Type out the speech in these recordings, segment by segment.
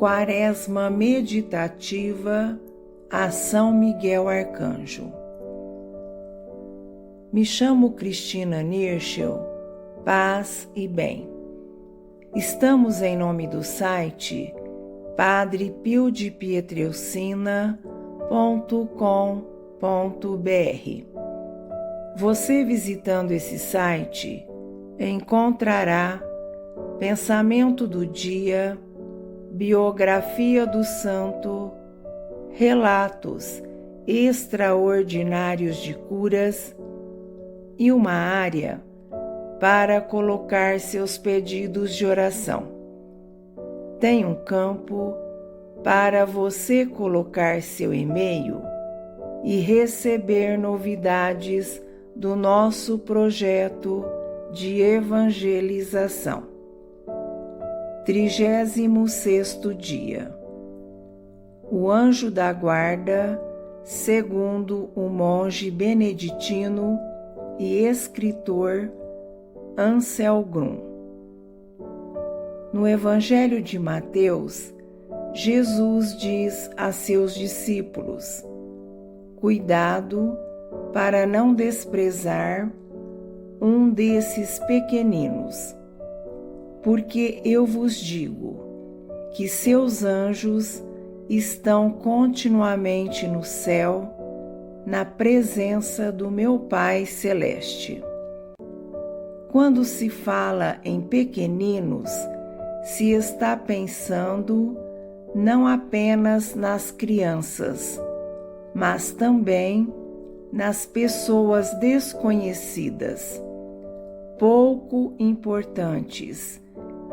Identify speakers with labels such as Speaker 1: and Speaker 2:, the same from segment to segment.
Speaker 1: Quaresma Meditativa a São Miguel Arcanjo. Me chamo Cristina Nirschel, paz e bem. Estamos em nome do site padrepiodipietreucina.com.br. Você visitando esse site encontrará pensamento do dia, biografia do santo, relatos extraordinários de curas e uma área para colocar seus pedidos de oração. Tem um campo para você colocar seu e-mail e receber novidades do nosso projeto de evangelização. 36º dia. O anjo da guarda, segundo o monge beneditino e escritor Anselm. No Evangelho de Mateus, Jesus diz a seus discípulos: cuidado para não desprezar um desses pequeninos, porque eu vos digo que seus anjos estão continuamente no céu, na presença do meu Pai Celeste. Quando se fala em pequeninos, se está pensando não apenas nas crianças, mas também nas pessoas desconhecidas, pouco importantes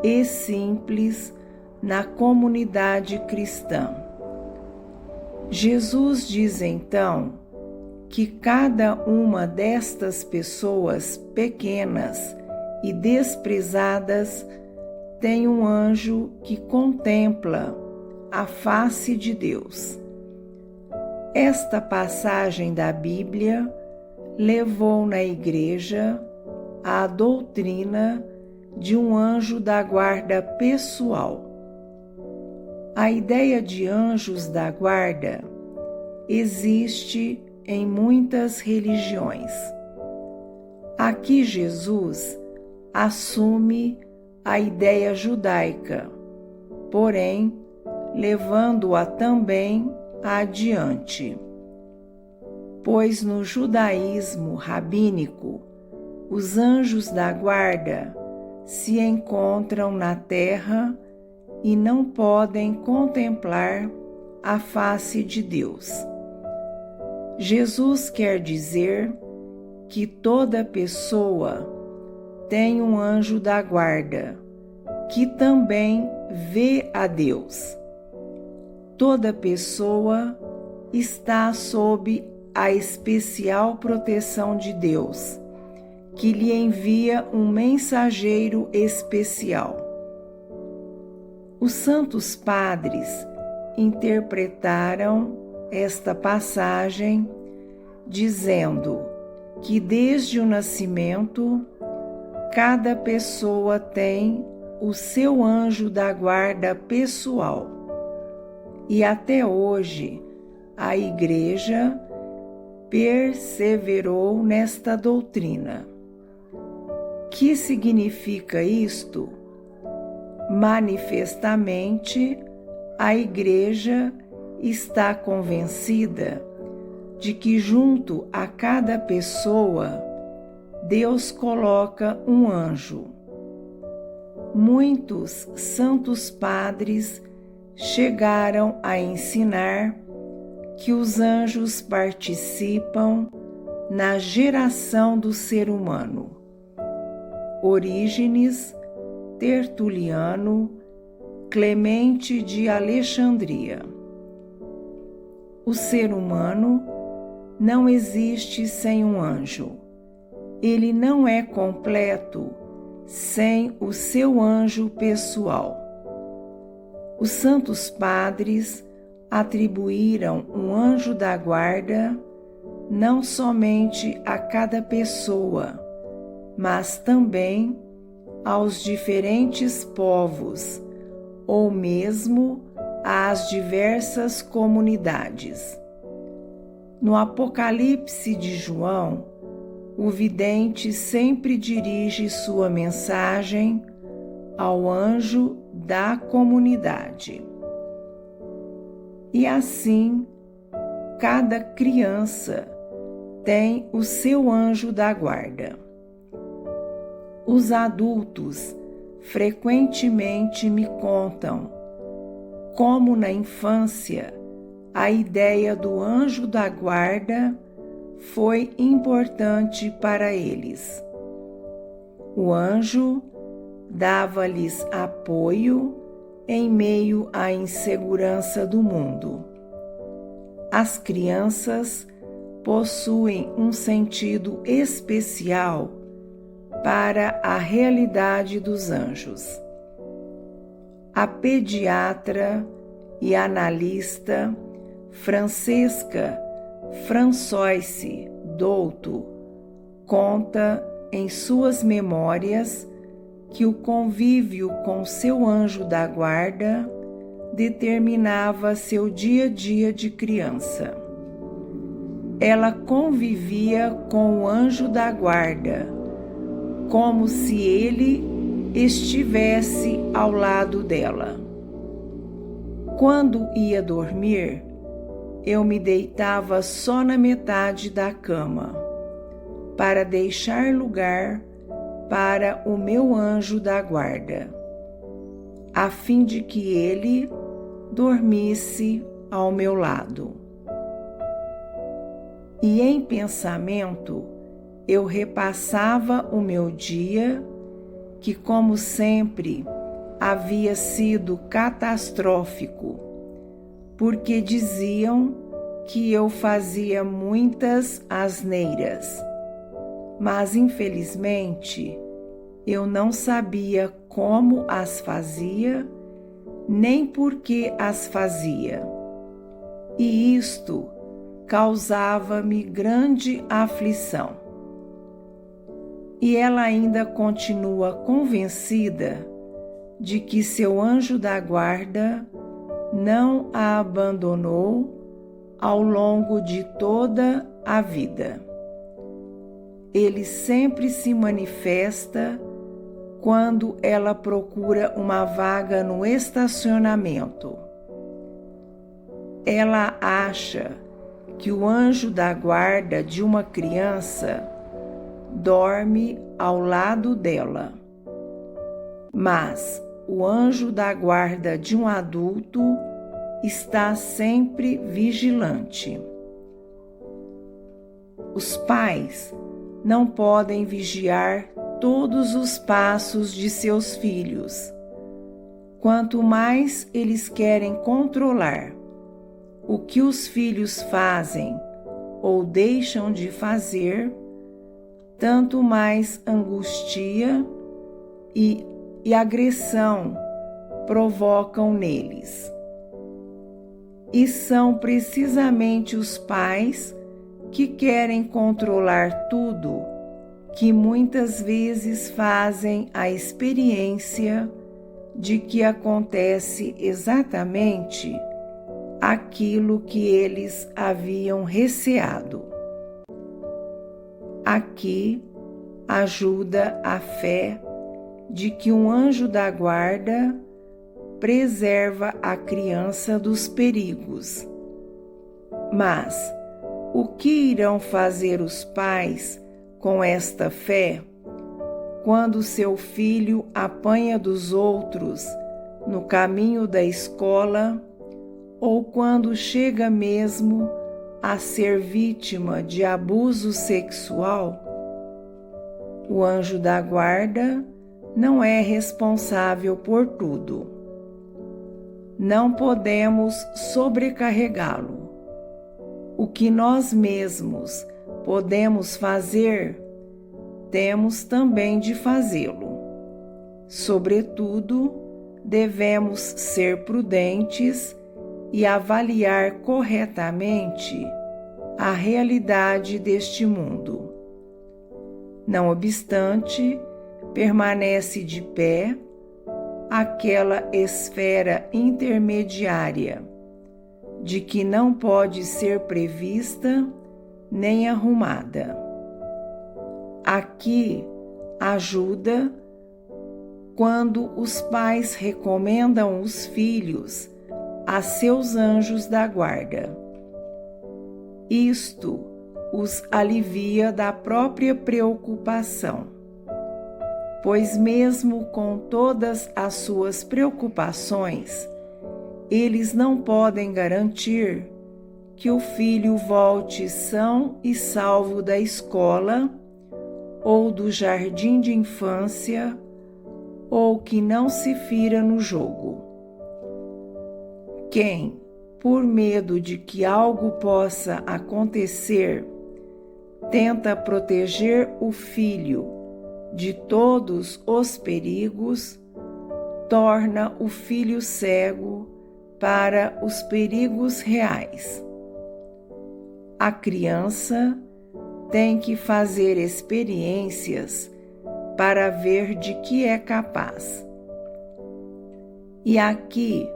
Speaker 1: e simples na comunidade cristã. Jesus diz então que cada uma destas pessoas pequenas e desprezadas tem um anjo que contempla a face de Deus. Esta passagem da Bíblia levou na Igreja a doutrina de um anjo da guarda pessoal. A ideia de anjos da guarda existe em muitas religiões. Aqui Jesus assume a ideia judaica, porém levando-a também adiante. Pois no judaísmo rabínico, os anjos da guarda se encontram na terra e não podem contemplar a face de Deus. Jesus quer dizer que toda pessoa tem um anjo da guarda, que também vê a Deus. Toda pessoa está sob a especial proteção de Deus, que lhe envia um mensageiro especial. Os santos padres interpretaram esta passagem dizendo que desde o nascimento cada pessoa tem o seu anjo da guarda pessoal e até hoje a Igreja perseverou nesta doutrina. Que significa isto? Manifestamente, a Igreja está convencida de que junto a cada pessoa Deus coloca um anjo. Muitos santos padres chegaram a ensinar que os anjos participam na geração do ser humano. Orígenes, Tertuliano, Clemente de Alexandria. O ser humano não existe sem um anjo. Ele não é completo sem o seu anjo pessoal. Os santos padres atribuíram um anjo da guarda não somente a cada pessoa, mas também aos diferentes povos, ou mesmo às diversas comunidades. No Apocalipse de João, o vidente sempre dirige sua mensagem ao anjo da comunidade. E assim, cada criança tem o seu anjo da guarda. Os adultos frequentemente me contam como na infância a ideia do anjo da guarda foi importante para eles. O anjo dava-lhes apoio em meio à insegurança do mundo. As crianças possuem um sentido especial para a realidade dos anjos. A pediatra e analista Francesca Françoise Douto conta em suas memórias que o convívio com seu anjo da guarda determinava seu dia a dia de criança. Ela convivia com o anjo da guarda, como se ele estivesse ao lado dela. Quando ia dormir, eu me deitava só na metade da cama, para deixar lugar para o meu anjo da guarda, a fim de que ele dormisse ao meu lado. E em pensamento, eu repassava o meu dia, que como sempre havia sido catastrófico, porque diziam que eu fazia muitas asneiras. Mas, infelizmente, eu não sabia como as fazia, nem por que as fazia. E isto causava-me grande aflição. E ela ainda continua convencida de que seu anjo da guarda não a abandonou ao longo de toda a vida. Ele sempre se manifesta quando ela procura uma vaga no estacionamento. Ela acha que o anjo da guarda de uma criança dorme ao lado dela, mas o anjo da guarda de um adulto está sempre vigilante. Os pais não podem vigiar todos os passos de seus filhos. Quanto mais eles querem controlar o que os filhos fazem ou deixam de fazer, tanto mais angústia e agressão provocam neles. E são precisamente os pais que querem controlar tudo, que muitas vezes fazem a experiência de que acontece exatamente aquilo que eles haviam receado. Aqui ajuda a fé de que um anjo da guarda preserva a criança dos perigos. Mas o que irão fazer os pais com esta fé quando seu filho apanha dos outros no caminho da escola ou quando chega mesmo a ser vítima de abuso sexual? O anjo da guarda não é responsável por tudo. Não podemos sobrecarregá-lo. O que nós mesmos podemos fazer, temos também de fazê-lo. Sobretudo, devemos ser prudentes e avaliar corretamente a realidade deste mundo. Não obstante, permanece de pé aquela esfera intermediária, de que não pode ser prevista nem arrumada. Aqui ajuda quando os pais recomendam os filhos a seus anjos da guarda. Isto os alivia da própria preocupação, pois mesmo com todas as suas preocupações, eles não podem garantir que o filho volte são e salvo da escola ou do jardim de infância, ou que não se fira no jogo. Quem, por medo de que algo possa acontecer, tenta proteger o filho de todos os perigos, torna o filho cego para os perigos reais. A criança tem que fazer experiências para ver de que é capaz. E aqui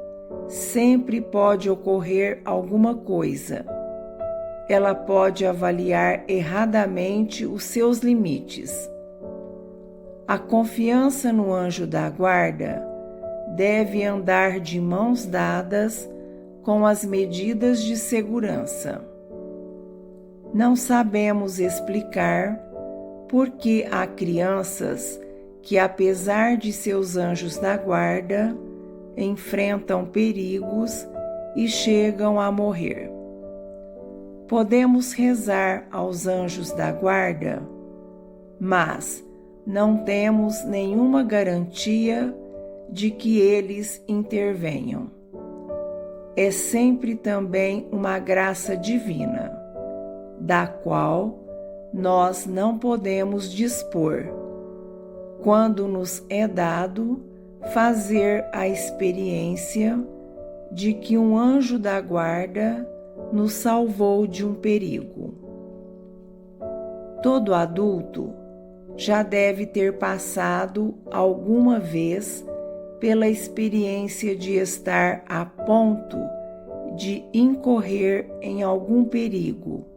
Speaker 1: sempre pode ocorrer alguma coisa. Ela pode avaliar erradamente os seus limites. A confiança no anjo da guarda deve andar de mãos dadas com as medidas de segurança. Não sabemos explicar por que há crianças que, apesar de seus anjos da guarda, enfrentam perigos e chegam a morrer. Podemos rezar aos anjos da guarda, mas não temos nenhuma garantia de que eles intervenham. É sempre também uma graça divina, da qual nós não podemos dispor, quando nos é dado fazer a experiência de que um anjo da guarda nos salvou de um perigo. Todo adulto já deve ter passado alguma vez pela experiência de estar a ponto de incorrer em algum perigo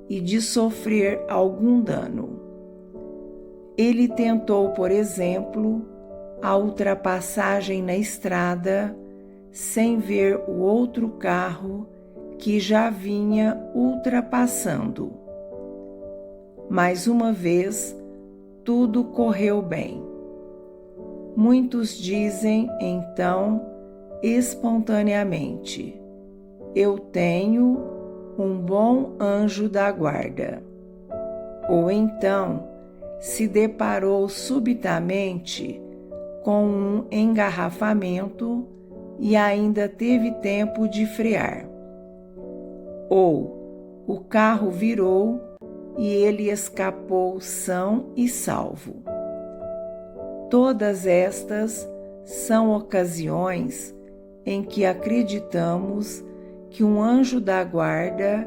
Speaker 1: e de sofrer algum dano. Ele tentou, por exemplo, a ultrapassagem na estrada sem ver o outro carro que já vinha ultrapassando. Mais uma vez, tudo correu bem. Muitos dizem, então, espontaneamente: eu tenho um bom anjo da guarda. Ou então, se deparou subitamente com um engarrafamento e ainda teve tempo de frear. Ou o carro virou e ele escapou são e salvo. Todas estas são ocasiões em que acreditamos que um anjo da guarda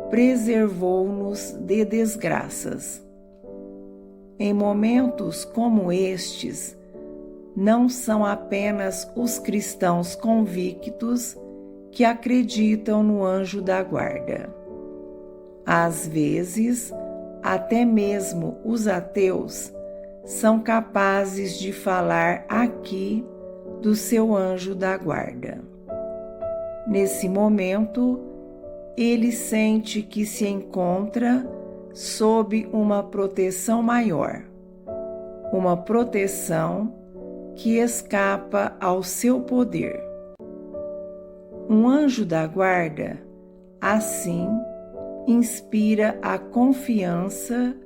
Speaker 1: preservou-nos de desgraças. Em momentos como estes, não são apenas os cristãos convictos que acreditam no anjo da guarda. Às vezes, até mesmo os ateus são capazes de falar aqui do seu anjo da guarda. Nesse momento, ele sente que se encontra sob uma proteção maior, uma proteção que escapa ao seu poder. Um anjo da guarda, assim, inspira a confiança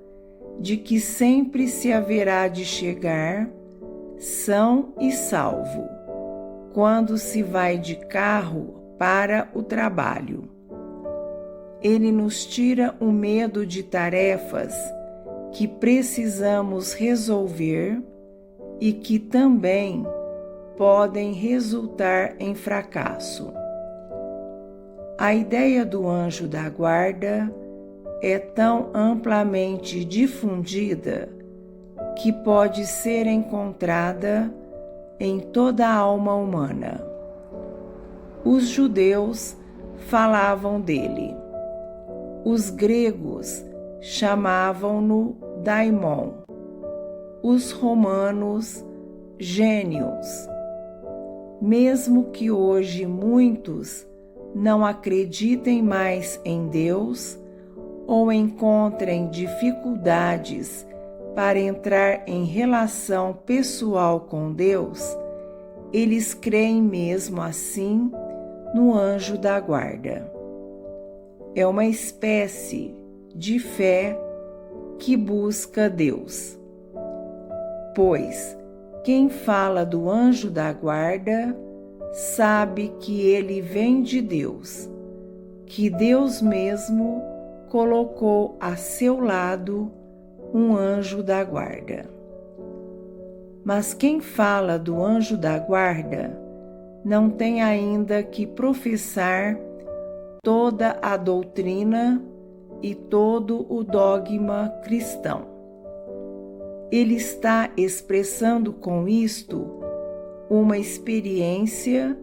Speaker 1: de que sempre se haverá de chegar são e salvo, quando se vai de carro para o trabalho. Ele nos tira o medo de tarefas que precisamos resolver e que também podem resultar em fracasso. A ideia do anjo da guarda é tão amplamente difundida que pode ser encontrada em toda a alma humana. Os judeus falavam dele. Os gregos chamavam-no daimon. Os romanos, gênios. Mesmo que hoje muitos não acreditem mais em Deus ou encontrem dificuldades para entrar em relação pessoal com Deus, eles creem mesmo assim no anjo da guarda. É uma espécie de fé que busca Deus. Pois quem fala do anjo da guarda sabe que ele vem de Deus, que Deus mesmo colocou a seu lado um anjo da guarda. Mas quem fala do anjo da guarda não tem ainda que professar toda a doutrina e todo o dogma cristão. Ele está expressando com isto uma experiência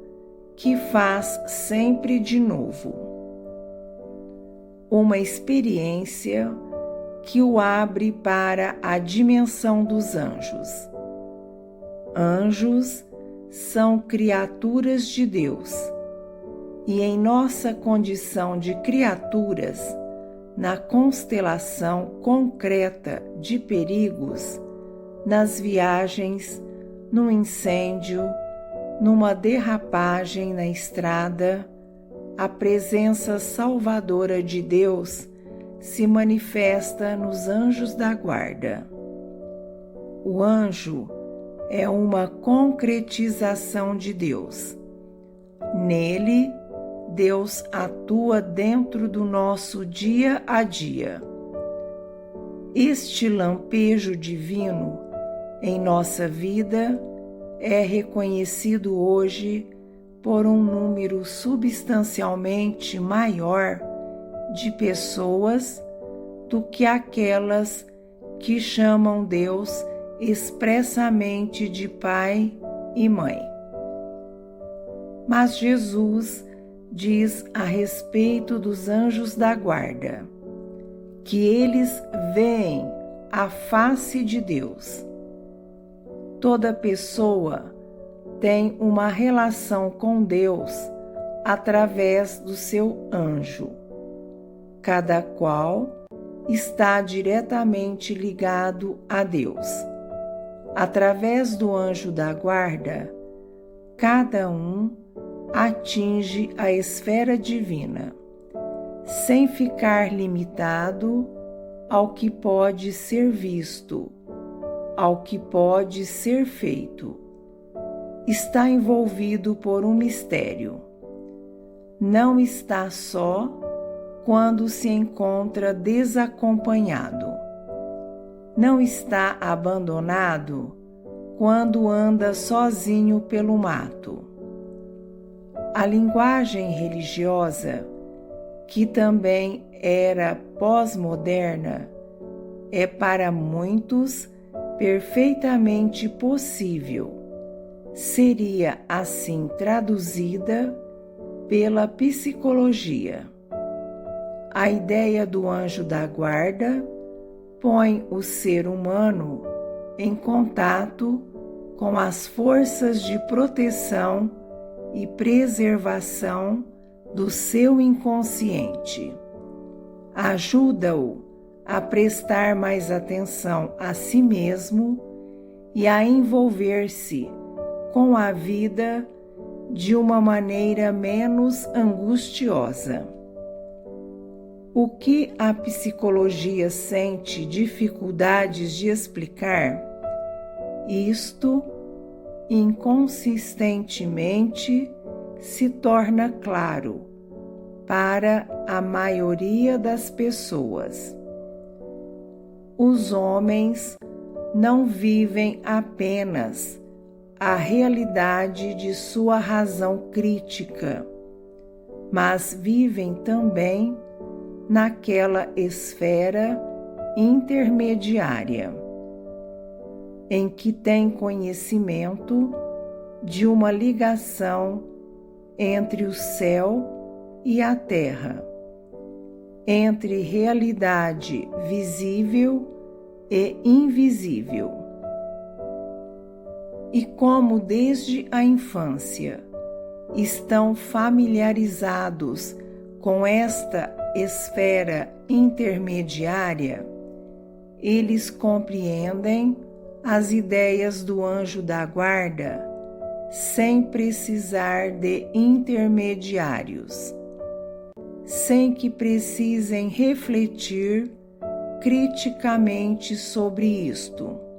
Speaker 1: que faz sempre de novo. Uma experiência que o abre para a dimensão dos anjos. Anjos são criaturas de Deus, e em nossa condição de criaturas, na constelação concreta de perigos, nas viagens, no incêndio, numa derrapagem na estrada, a presença salvadora de Deus se manifesta nos anjos da guarda. O anjo é uma concretização de Deus. Nele, Deus atua dentro do nosso dia a dia. Este lampejo divino em nossa vida é reconhecido hoje por um número substancialmente maior de pessoas do que aquelas que chamam Deus expressamente de Pai e Mãe. Mas Jesus diz a respeito dos anjos da guarda, que eles veem a face de Deus. Toda pessoa tem uma relação com Deus através do seu anjo. Cada qual está diretamente ligado a Deus. Através do anjo da guarda, cada um atinge a esfera divina, sem ficar limitado ao que pode ser visto, ao que pode ser feito. Está envolvido por um mistério. Não está só quando se encontra desacompanhado. Não está abandonado quando anda sozinho pelo mato. A linguagem religiosa, que também era pós-moderna, é para muitos perfeitamente possível. Seria assim traduzida pela psicologia. A ideia do anjo da guarda põe o ser humano em contato com as forças de proteção e preservação do seu inconsciente. Ajuda-o a prestar mais atenção a si mesmo e a envolver-se com a vida de uma maneira menos angustiosa. O que a psicologia sente dificuldades de explicar, isto inconsistentemente se torna claro para a maioria das pessoas. Os homens não vivem apenas a realidade de sua razão crítica, mas vivem também naquela esfera intermediária, em que tem conhecimento de uma ligação entre o céu e a terra, entre realidade visível e invisível. E como desde a infância estão familiarizados com esta esfera intermediária, eles compreendem as ideias do anjo da guarda sem precisar de intermediários, sem que precisem refletir criticamente sobre isto.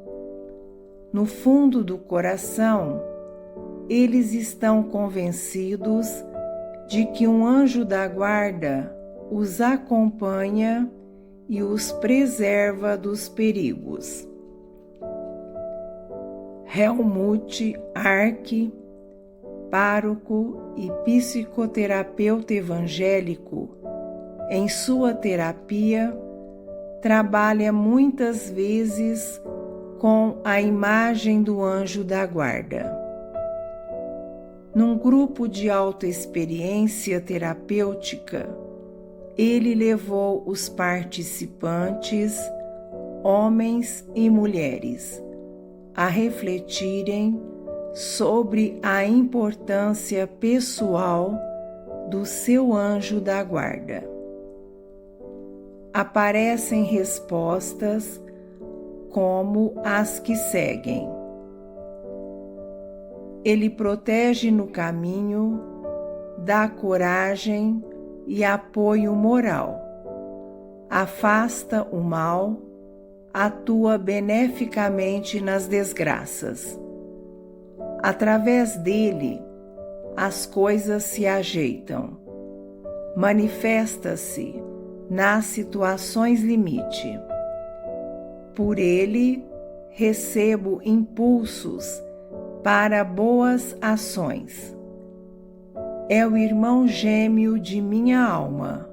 Speaker 1: No fundo do coração, eles estão convencidos de que um anjo da guarda os acompanha e os preserva dos perigos. Helmut Ark, pároco e psicoterapeuta evangélico, em sua terapia, trabalha muitas vezes com a imagem do anjo da guarda. Num grupo de autoexperiência terapêutica, ele levou os participantes, homens e mulheres, a refletirem sobre a importância pessoal do seu anjo da guarda. Aparecem respostas como as que seguem. Ele protege no caminho, dá coragem e apoio moral, afasta o mal, atua beneficamente nas desgraças. Através dele, as coisas se ajeitam, manifesta-se nas situações limite. Por ele, recebo impulsos para boas ações. É o irmão gêmeo de minha alma.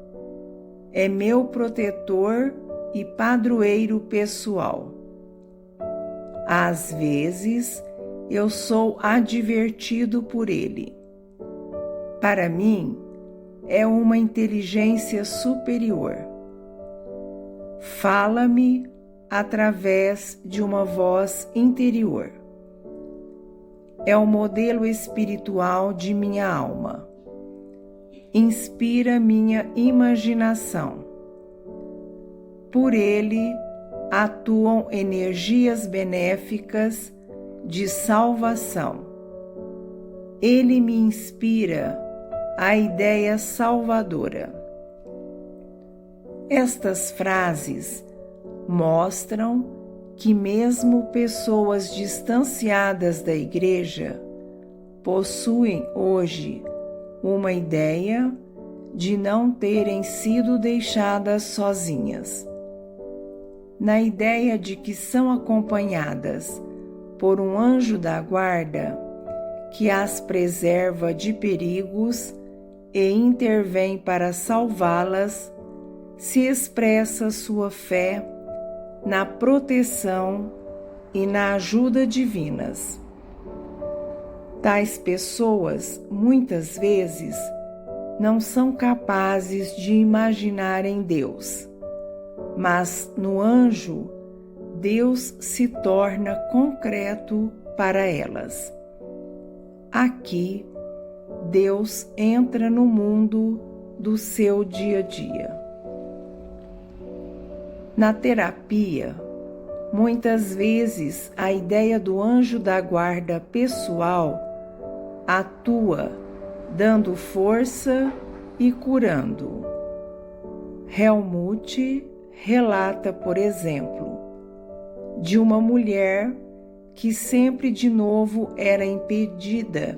Speaker 1: É meu protetor e padroeiro pessoal. Às vezes, eu sou advertido por ele. Para mim, é uma inteligência superior. Fala-me através de uma voz interior. É o modelo espiritual de minha alma. Inspira minha imaginação. Por ele atuam energias benéficas de salvação. Ele me inspira a ideia salvadora. Estas frases mostram que mesmo pessoas distanciadas da igreja possuem hoje uma ideia de não terem sido deixadas sozinhas. Na ideia de que são acompanhadas por um anjo da guarda que as preserva de perigos e intervém para salvá-las, se expressa sua fé na proteção e na ajuda divinas. Tais pessoas, muitas vezes, não são capazes de imaginar em Deus, mas no anjo, Deus se torna concreto para elas. Aqui, Deus entra no mundo do seu dia a dia. Na terapia, muitas vezes a ideia do anjo da guarda pessoal atua dando força e curando. Helmut relata, por exemplo, de uma mulher que sempre de novo era impedida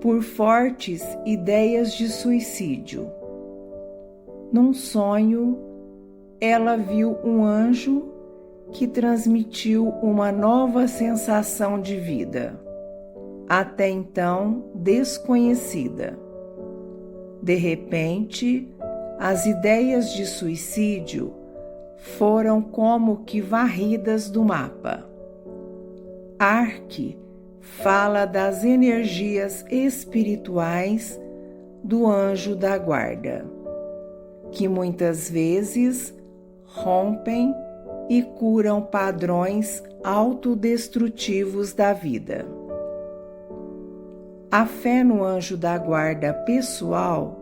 Speaker 1: por fortes ideias de suicídio. Num sonho, ela viu um anjo que transmitiu uma nova sensação de vida, até então desconhecida. De repente, as ideias de suicídio foram como que varridas do mapa. Ark fala das energias espirituais do anjo da guarda, que muitas vezes rompem e curam padrões autodestrutivos da vida. A fé no anjo da guarda pessoal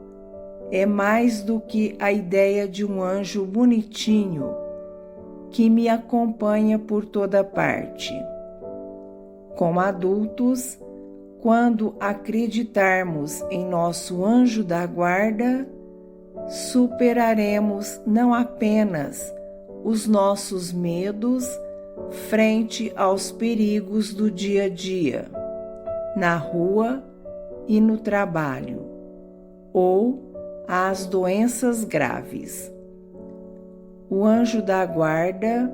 Speaker 1: é mais do que a ideia de um anjo bonitinho que me acompanha por toda parte. Como adultos, quando acreditarmos em nosso anjo da guarda, superaremos não apenas os nossos medos frente aos perigos do dia a dia, na rua e no trabalho, ou às doenças graves. O anjo da guarda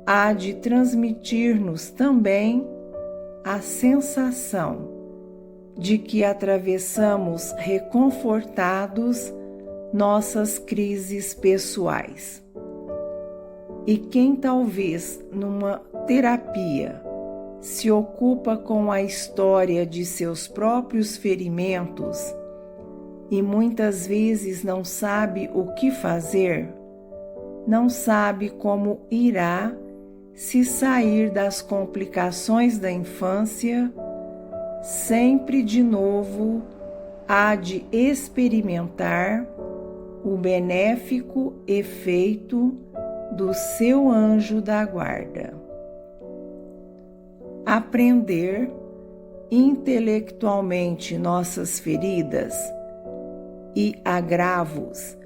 Speaker 1: há de transmitir-nos também a sensação de que atravessamos reconfortados nossas crises pessoais. E quem talvez numa terapia se ocupa com a história de seus próprios ferimentos e muitas vezes não sabe o que fazer, não sabe como irá se sair das complicações da infância, sempre de novo há de experimentar o benéfico efeito do seu anjo da guarda. Aprender intelectualmente nossas feridas e agravos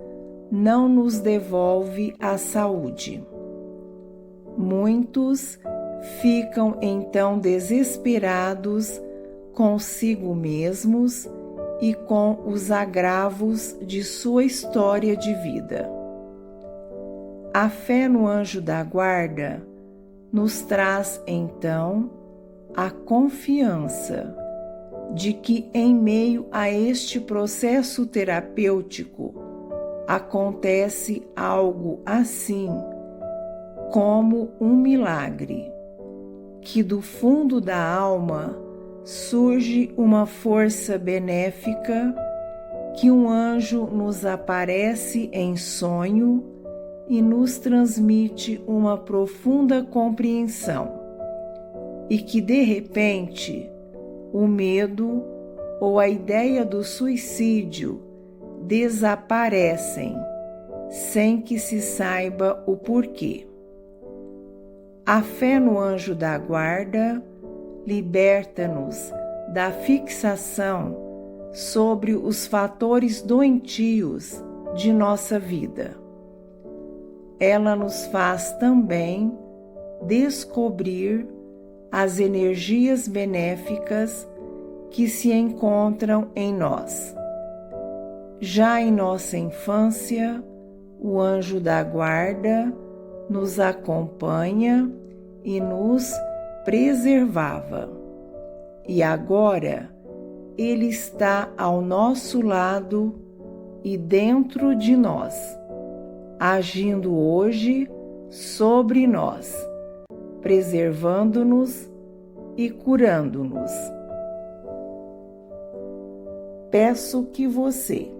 Speaker 1: não nos devolve a saúde. Muitos ficam então desesperados consigo mesmos e com os agravos de sua história de vida. A fé no anjo da guarda nos traz então a confiança de que em meio a este processo terapêutico acontece algo assim como um milagre, que do fundo da alma surge uma força benéfica, que um anjo nos aparece em sonho e nos transmite uma profunda compreensão, e que de repente o medo ou a ideia do suicídio desaparecem sem que se saiba o porquê. A fé no anjo da guarda liberta-nos da fixação sobre os fatores doentios de nossa vida. Ela nos faz também descobrir as energias benéficas que se encontram em nós. Já em nossa infância, o anjo da guarda nos acompanha e nos preservava. E agora ele está ao nosso lado e dentro de nós, agindo hoje sobre nós, preservando-nos e curando-nos. Peço que você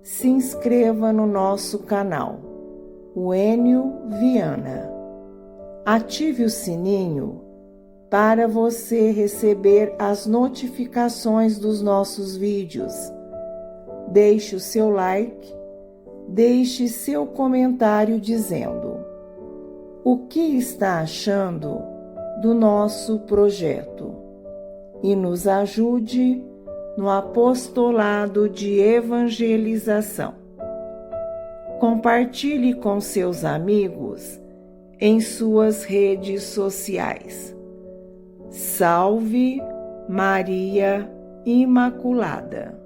Speaker 1: se inscreva no nosso canal, o Enio Viana. Ative o sininho para você receber as notificações dos nossos vídeos. Deixe o seu like, deixe seu comentário dizendo o que está achando do nosso projeto e nos ajude no apostolado de evangelização. Compartilhe com seus amigos em suas redes sociais. Salve Maria Imaculada!